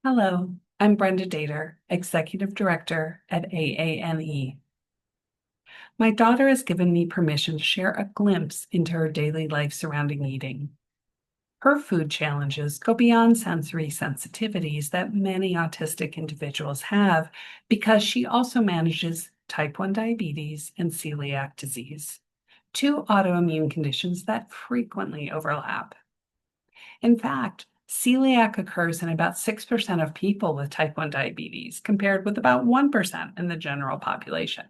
Hello, I'm Brenda Dater, Executive Director at AANE. My daughter has given me permission to share a glimpse into her daily life surrounding eating. Her food challenges go beyond sensory sensitivities that many autistic individuals have because she also manages type 1 diabetes and celiac disease, two autoimmune conditions that frequently overlap. In fact, celiac occurs in about 6% of people with type 1 diabetes, compared with about 1% in the general population.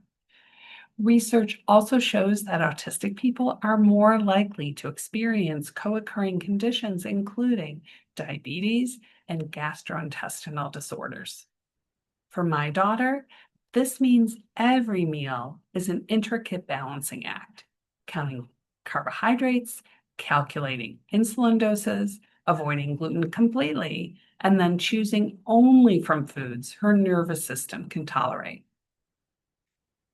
Research also shows that autistic people are more likely to experience co-occurring conditions, including diabetes and gastrointestinal disorders. For my daughter, this means every meal is an intricate balancing act, counting carbohydrates, calculating insulin doses, avoiding gluten completely, and then choosing only from foods her nervous system can tolerate.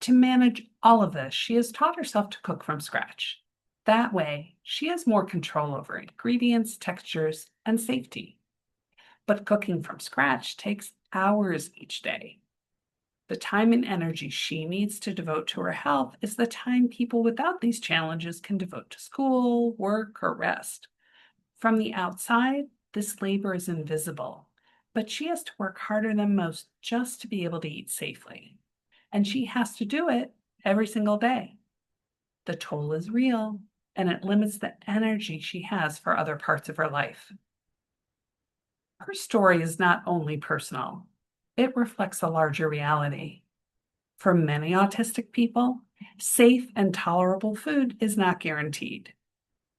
To manage all of this, she has taught herself to cook from scratch. That way, she has more control over ingredients, textures, and safety. But cooking from scratch takes hours each day. The time and energy she needs to devote to her health is the time people without these challenges can devote to school, work, or rest. From the outside, this labor is invisible, but she has to work harder than most just to be able to eat safely. And she has to do it every single day. The toll is real, and it limits the energy she has for other parts of her life. Her story is not only personal, it reflects a larger reality. For many autistic people, safe and tolerable food is not guaranteed.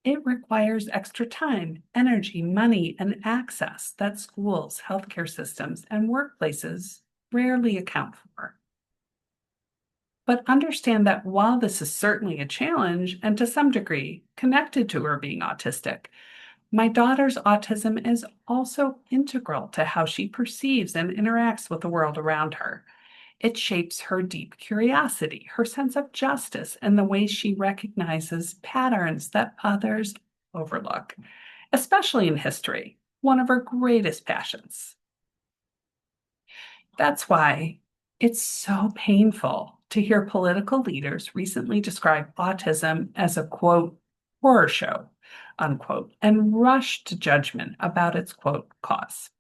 It requires extra time, energy, money, and access that schools, healthcare systems, and workplaces rarely account for. But understand that while this is certainly a challenge and to some degree connected to her being autistic, my daughter's autism is also integral to how she perceives and interacts with the world around her. It shapes her deep curiosity, her sense of justice, and the way she recognizes patterns that others overlook, especially in history, one of her greatest passions. That's why it's so painful to hear political leaders recently describe autism as a quote, horror show, unquote, and rush to judgment about its quote, cause,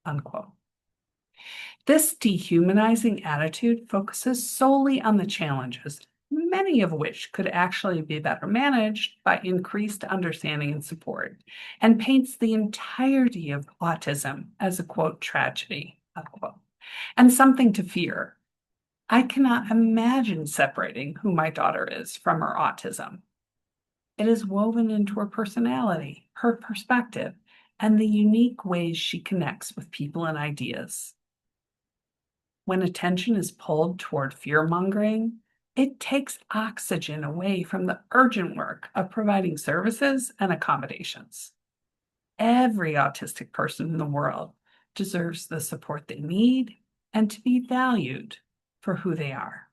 unquote. This dehumanizing attitude focuses solely on the challenges, many of which could actually be better managed by increased understanding and support, and paints the entirety of autism as a quote, tragedy, unquote, and something to fear. I cannot imagine separating who my daughter is from her autism. It is woven into her personality, her perspective, and the unique ways she connects with people and ideas. When attention is pulled toward fear-mongering, it takes oxygen away from the urgent work of providing services and accommodations. Every autistic person in the world deserves the support they need and to be valued for who they are.